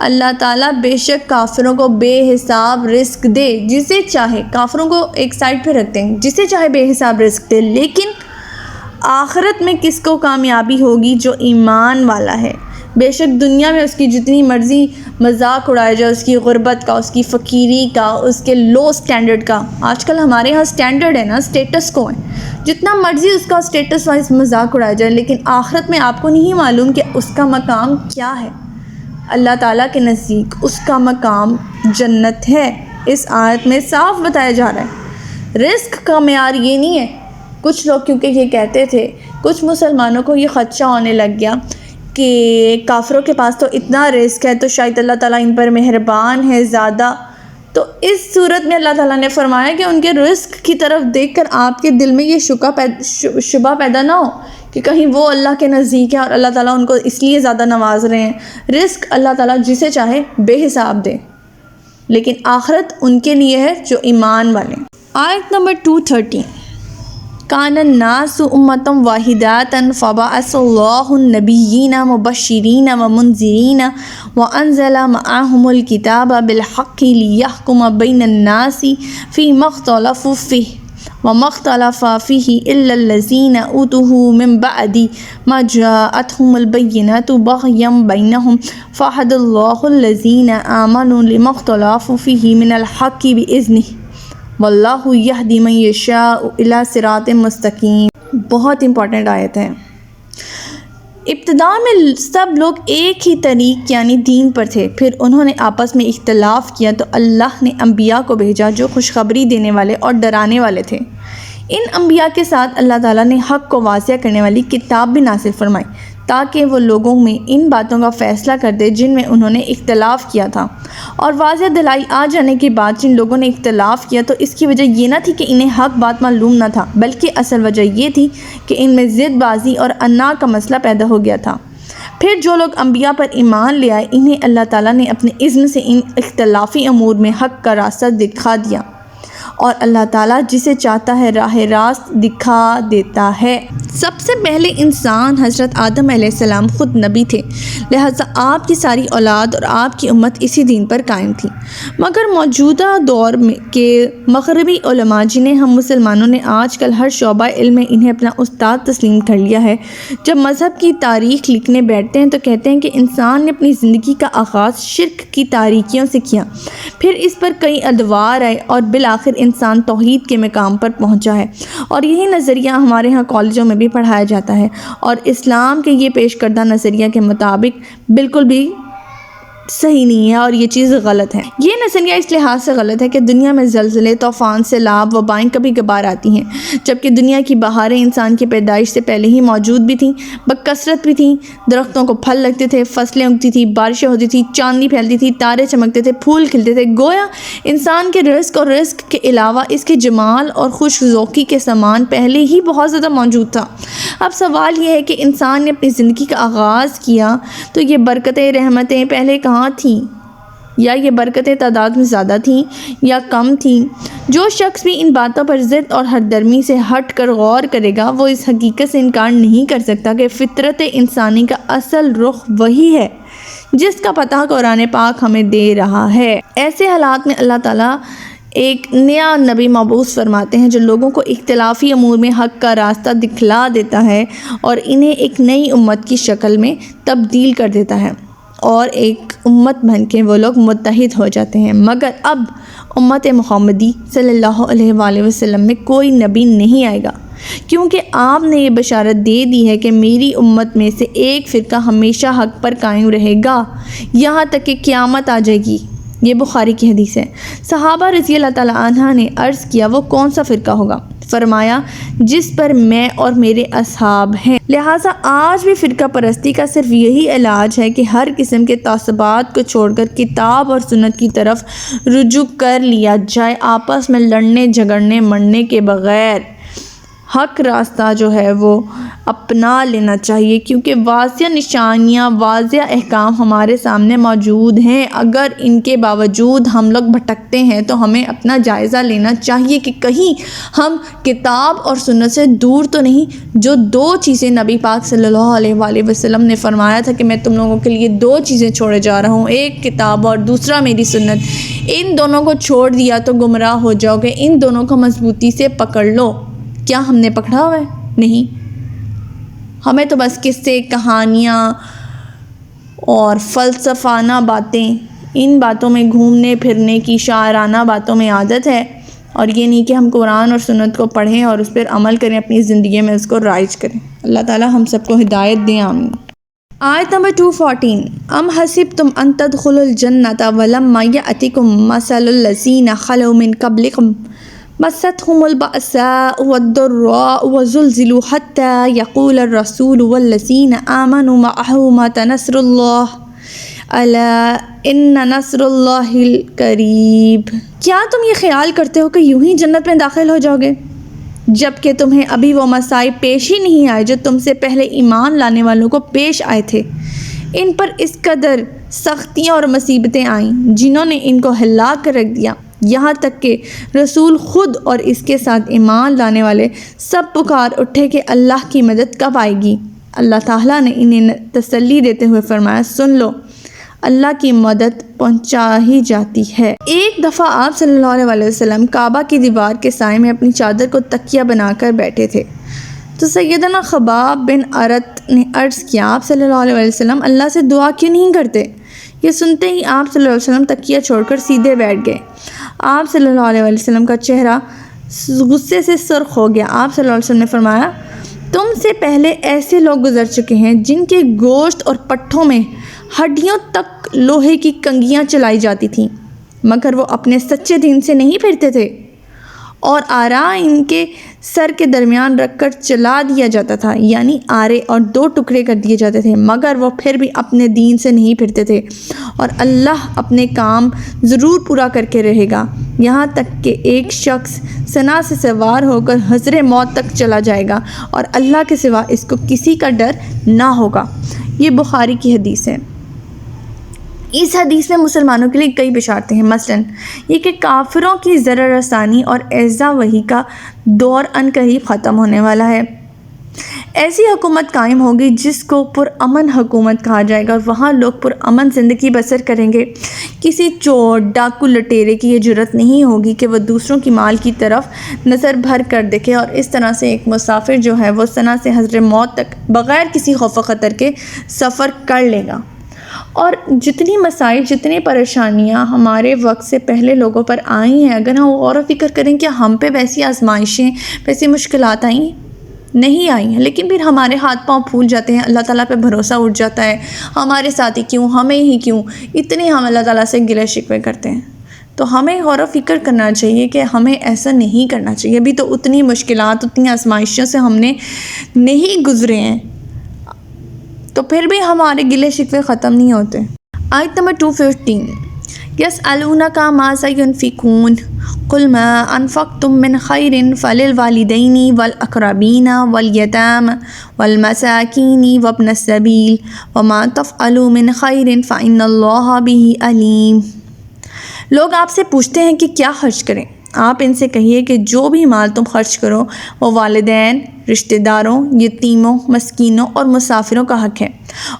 اللہ تعالیٰ بے شک کافروں کو بے حساب رزق دے جسے چاہے، کافروں کو ایک سائڈ پہ رکھتے ہیں، جسے چاہے بے حساب رزق دے، لیکن آخرت میں کس کو کامیابی ہوگی؟ جو ایمان والا ہے۔ بے شک دنیا میں اس کی جتنی مرضی مذاق اڑایا جائے، اس کی غربت کا، اس کی فقیری کا، اس کے لو سٹینڈرڈ کا، آج کل ہمارے ہاں سٹینڈرڈ ہے نا، سٹیٹس کو ہے، جتنا مرضی اس کا سٹیٹس وائز مذاق اڑایا جائے، لیکن آخرت میں آپ کو نہیں معلوم کہ اس کا مقام کیا ہے۔ اللہ تعالیٰ کے نزدیک اس کا مقام جنت ہے۔ اس آیت میں صاف بتایا جا رہا ہے۔ رزق کا معیار یہ نہیں ہے۔ کچھ لوگ کیونکہ یہ کہتے تھے، کچھ مسلمانوں کو یہ خدشہ ہونے لگ گیا کہ کافروں کے پاس تو اتنا رزق ہے تو شاید اللہ تعالیٰ ان پر مہربان ہے زیادہ، تو اس صورت میں اللہ تعالیٰ نے فرمایا کہ ان کے رزق کی طرف دیکھ کر آپ کے دل میں یہ شبہ پیدا نہ ہو کہ کہیں وہ اللہ کے نزدیک ہے اور اللہ تعالیٰ ان کو اس لیے زیادہ نواز رہے ہیں۔ رزق اللہ تعالیٰ جسے چاہے بے حساب دے، لیکن آخرت ان کے لیے ہے جو ایمان والے۔ آیت نمبر 213، کان الناس امۃ واحدۃ فبعث اللہ النبیین مبشرین ومنذرین وانزل معهم الکتاب بالحق لیحکم بین الناس فیما اختلفوا فیہ وما اختلف فیہ الا الذین اوتوہ من بعد ما جاءتهم البینۃ بغیا بینہم فہدی اللہ الذین آمنوا لما اختلفوا فیہ من الحق بإذنہ واللہ یہدی من یشاء الی صراط مستقیم۔ بہت امپورٹنٹ آیت ہے۔ ابتدا میں سب لوگ ایک ہی طریق یعنی دین پر تھے، پھر انہوں نے آپس میں اختلاف کیا تو اللہ نے انبیاء کو بھیجا جو خوشخبری دینے والے اور ڈرانے والے تھے۔ ان انبیاء کے ساتھ اللہ تعالیٰ نے حق کو واضح کرنے والی کتاب بھی نازل فرمائی تاکہ وہ لوگوں میں ان باتوں کا فیصلہ کر دے جن میں انہوں نے اختلاف کیا تھا، اور واضح دلائی آ جانے کے بعد جن لوگوں نے اختلاف کیا تو اس کی وجہ یہ نہ تھی کہ انہیں حق بات معلوم نہ تھا، بلکہ اصل وجہ یہ تھی کہ ان میں ضد بازی اور انا کا مسئلہ پیدا ہو گیا تھا۔ پھر جو لوگ انبیاء پر ایمان لے آئے انہیں اللہ تعالیٰ نے اپنے اذن سے ان اختلافی امور میں حق کا راستہ دکھا دیا، اور اللہ تعالیٰ جسے چاہتا ہے راہ راست دکھا دیتا ہے۔ سب سے پہلے انسان حضرت آدم علیہ السلام خود نبی تھے، لہٰذا آپ کی ساری اولاد اور آپ کی امت اسی دین پر قائم تھی، مگر موجودہ دور کے مغربی علماء جنہیں ہم مسلمانوں نے آج کل ہر شعبہ علم میں انہیں اپنا استاد تسلیم کر لیا ہے، جب مذہب کی تاریخ لکھنے بیٹھتے ہیں تو کہتے ہیں کہ انسان نے اپنی زندگی کا آغاز شرک کی تاریکیوں سے کیا، پھر اس پر کئی ادوار آئے اور بالآخر انسان توحید کے مقام پر پہنچا ہے، اور یہی نظریہ ہمارے ہاں کالجوں میں بھی پڑھایا جاتا ہے، اور اسلام کے یہ پیش کردہ نظریہ کے مطابق بالکل بھی صحیح نہیں ہے اور یہ چیز غلط ہے۔ یہ نظریہ اس لحاظ سے غلط ہے کہ دنیا میں زلزلے، طوفان، سیلاب، وبائیں کبھی کبھار آتی ہیں، جبکہ دنیا کی بہاریں انسان کی پیدائش سے پہلے ہی موجود بھی تھیں، بکثرت بھی تھیں، درختوں کو پھل لگتے تھے، فصلیں اگتی تھیں، بارشیں ہوتی تھیں، چاندنی پھیلتی تھی، تارے چمکتے تھے، پھول کھلتے تھے، گویا انسان کے رزق اور رزق کے علاوہ اس کے جمال اور خوش ذوقی کے سامان پہلے ہی بہت زیادہ موجود تھا۔ اب سوال یہ ہے کہ انسان نے اپنی زندگی کا آغاز کیا تو یہ برکتیں، رحمتیں پہلے کہاں تھیں؟ یا یہ برکتیں تعداد میں زیادہ تھیں یا کم تھیں؟ جو شخص بھی ان باتوں پر ضد اور ہر درمی سے ہٹ کر غور کرے گا وہ اس حقیقت سے انکار نہیں کر سکتا کہ فطرت انسانی کا اصل رخ وہی ہے جس کا پتہ قرآن پاک ہمیں دے رہا ہے۔ ایسے حالات میں اللہ تعالیٰ ایک نیا نبی مبعوث فرماتے ہیں جو لوگوں کو اختلافی امور میں حق کا راستہ دکھلا دیتا ہے اور انہیں ایک نئی امت کی شکل میں تبدیل کر دیتا ہے، اور ایک امت بن کے وہ لوگ متحد ہو جاتے ہیں۔ مگر اب امت محمدی صلی اللہ علیہ وآلہ وسلم میں کوئی نبی نہیں آئے گا، کیونکہ آپ نے یہ بشارت دے دی ہے کہ میری امت میں سے ایک فرقہ ہمیشہ حق پر قائم رہے گا یہاں تک کہ قیامت آ جائے گی۔ یہ بخاری کی حدیث ہے۔ صحابہ رضی اللہ تعالیٰ عنہ نے عرض کیا وہ کون سا فرقہ ہوگا؟ فرمایا جس پر میں اور میرے اصحاب ہیں۔ لہٰذا آج بھی فرقہ پرستی کا صرف یہی علاج ہے کہ ہر قسم کے تعصبات کو چھوڑ کر کتاب اور سنت کی طرف رجوع کر لیا جائے، آپس میں لڑنے جھگڑنے مرنے کے بغیر۔ حق راستہ جو ہے وہ اپنا لینا چاہیے، کیونکہ واضح نشانیاں، واضح احکام ہمارے سامنے موجود ہیں۔ اگر ان کے باوجود ہم لوگ بھٹکتے ہیں تو ہمیں اپنا جائزہ لینا چاہیے کہ کہیں ہم کتاب اور سنت سے دور تو نہیں۔ جو دو چیزیں نبی پاک صلی اللہ علیہ وآلہ وسلم نے فرمایا تھا کہ میں تم لوگوں کے لیے دو چیزیں چھوڑے جا رہا ہوں، ایک کتاب اور دوسرا میری سنت، ان دونوں کو چھوڑ دیا تو گمراہ ہو جاؤ گے، ان دونوں کو مضبوطی سے پکڑ لو۔ کیا ہم نے پکڑا ہوا ہے؟ نہیں، ہمیں تو بس قصے، کہانیاں اور فلسفانہ باتیں، ان باتوں میں گھومنے پھرنے کی، شاعرانہ باتوں میں عادت ہے، اور یہ نہیں کہ ہم قرآن اور سنت کو پڑھیں اور اس پر عمل کریں، اپنی زندگی میں اس کو رائج کریں۔ اللہ تعالی ہم سب کو ہدایت دیں، آمین۔ آیت نمبر 214، ام حسبتم ان تدخلوا الجنۃ ولما یأتکم مثل الذین خلوا من قبلکم مستهم البأساء والضراء وزلزلوا حتى يقول الرسول والذين آمنوا معه متى نصر الله ألا إن نصر الله قریب۔ کیا تم یہ خیال کرتے ہو کہ یوں ہی جنت میں داخل ہو جاؤ گے جب کہ تمہیں ابھی وہ مصائب پیش ہی نہیں آئے جو تم سے پہلے ایمان لانے والوں کو پیش آئے تھے؟ ان پر اس قدر سختیاں اور مصیبتیں آئیں جنہوں نے ان کو ہلاک کر رکھ دیا، یہاں تک کہ رسول خود اور اس کے ساتھ ایمان لانے والے سب پکار اٹھے کہ اللہ کی مدد کب آئے گی۔ اللہ تعالیٰ نے انہیں تسلی دیتے ہوئے فرمایا، سن لو، اللہ کی مدد پہنچا ہی جاتی ہے۔ ایک دفعہ آپ صلی اللہ علیہ وسلم کعبہ کی دیوار کے سائے میں اپنی چادر کو تکیہ بنا کر بیٹھے تھے، تو سیدنا خباب بن ارت نے عرض کیا، آپ صلی اللہ علیہ وسلم اللہ سے دعا کیوں نہیں کرتے؟ یہ سنتے ہی آپ صلی اللہ علیہ وسلم تکیہ چھوڑ کر سیدھے بیٹھ گئے۔ آپ صلی اللہ علیہ وسلم کا چہرہ غصے سے سرخ ہو گیا۔ آپ صلی اللہ علیہ وسلم نے فرمایا، تم سے پہلے ایسے لوگ گزر چکے ہیں جن کے گوشت اور پٹھوں میں ہڈیوں تک لوہے کی کنگھیاں چلائی جاتی تھیں، مگر وہ اپنے سچے دین سے نہیں پھرتے تھے، اور آرا ان کے سر کے درمیان رکھ کر چلا دیا جاتا تھا، یعنی آرے اور دو ٹکڑے کر دیے جاتے تھے، مگر وہ پھر بھی اپنے دین سے نہیں پھرتے تھے، اور اللہ اپنے کام ضرور پورا کر کے رہے گا، یہاں تک کہ ایک شخص ثنا سے سوار ہو کر حضر موت تک چلا جائے گا اور اللہ کے سوا اس کو کسی کا ڈر نہ ہوگا۔ یہ بخاری کی حدیث ہے۔ اس حدیث میں مسلمانوں کے لیے کئی بشارتیں ہیں، مثلاً یہ کہ کافروں کی ضرر رسانی اور ایذا وہی کا دور عنقریب ختم ہونے والا ہے۔ ایسی حکومت قائم ہوگی جس کو پرامن حکومت کہا جائے گا، اور وہاں لوگ پرامن زندگی بسر کریں گے۔ کسی چور، ڈاکو، لٹیرے کی یہ جرت نہیں ہوگی کہ وہ دوسروں کی مال کی طرف نظر بھر کر دیکھے، اور اس طرح سے ایک مسافر جو ہے وہ ثنا سے حضر موت تک بغیر کسی خوف و خطر کے سفر کر لے گا۔ اور جتنی مسائل، جتنی پریشانیاں ہمارے وقت سے پہلے لوگوں پر آئی ہیں، اگر ہم غور و فکر کریں کہ ہم پہ ویسی آزمائشیں، ویسی مشکلات آئیں نہیں آئی ہیں، لیکن پھر ہمارے ہاتھ پاؤں پھول جاتے ہیں، اللہ تعالیٰ پہ بھروسہ اٹھ جاتا ہے، ہمارے ساتھ ہی کیوں، ہمیں ہی کیوں، اتنے ہم اللہ تعالیٰ سے گلے شکوے کرتے ہیں۔ تو ہمیں غور و فکر کرنا چاہیے کہ ہمیں ایسا نہیں کرنا چاہیے۔ ابھی تو اتنی مشکلات، اتنی آزمائشوں سے ہم نے نہیں گزرے ہیں، تو پھر بھی ہمارے گلے شکوے ختم نہیں ہوتے۔ آیت نمبر 215، یسألونک ماذا ینفقون قل ما انفقتم من خیر فللوالدین والاقربین والیتام والمساکین وابن السبیل وما تفعلوا من خیر فإن اللہ بہ علیم۔ لوگ آپ سے پوچھتے ہیں کہ کیا خرچ کریں، آپ ان سے کہیے کہ جو بھی مال تم خرچ کرو وہ والدین، رشتہ داروں، یتیموں، مسکینوں اور مسافروں کا حق ہے،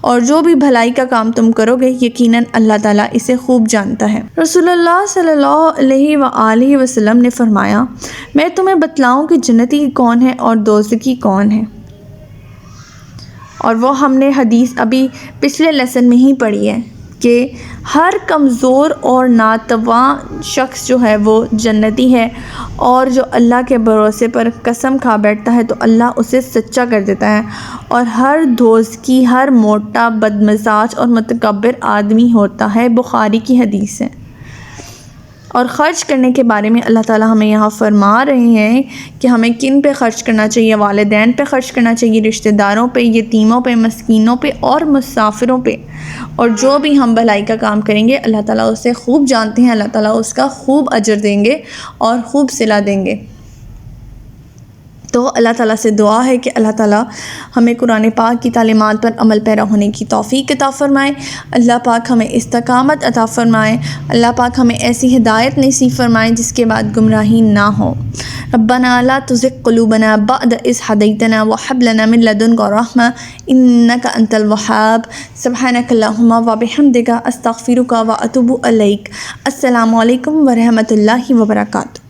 اور جو بھی بھلائی کا کام تم کرو گے یقیناً اللہ تعالیٰ اسے خوب جانتا ہے۔ رسول اللہ صلی اللہ علیہ وآلہ وسلم نے فرمایا، میں تمہیں بتلاؤں کہ جنتی کون ہے اور دوزخی کون ہے، اور وہ ہم نے حدیث ابھی پچھلے لیسن میں ہی پڑھی ہے کہ ہر کمزور اور ناتواں شخص جو ہے وہ جنتی ہے، اور جو اللہ کے بھروسے پر قسم کھا بیٹھتا ہے تو اللہ اسے سچا کر دیتا ہے، اور ہر دوزخی، ہر موٹا، بدمزاج اور متکبر آدمی ہوتا ہے۔ بخاری کی حدیث ہے۔ اور خرچ کرنے کے بارے میں اللہ تعالیٰ ہمیں یہاں فرما رہے ہیں کہ ہمیں کن پہ خرچ کرنا چاہیے، والدین پہ خرچ کرنا چاہیے، رشتہ داروں پہ، یتیموں پہ، مسکینوں پہ اور مسافروں پہ، اور جو بھی ہم بھلائی کا کام کریں گے اللہ تعالیٰ اسے خوب جانتے ہیں، اللہ تعالیٰ اس کا خوب اجر دیں گے اور خوب صلہ دیں گے۔ تو اللہ تعالیٰ سے دعا ہے کہ اللہ تعالیٰ ہمیں قرآن پاک کی تعلیمات پر عمل پیرا ہونے کی توفیق عطا فرمائے، اللہ پاک ہمیں استقامت عطا فرمائے، اللہ پاک ہمیں ایسی ہدایت نصیب فرمائے جس کے بعد گمراہی نہ ہو۔ ربنا لا تزغ قلوبنا بعد اذ ہدیتنا وہب لنا من لدنک رحمۃ انک انت الوہاب۔ سبحانک اللہم وبحمدک استغفرک واتوب الیک۔ السلام علیکم ورحمۃ اللہ وبرکاتہ۔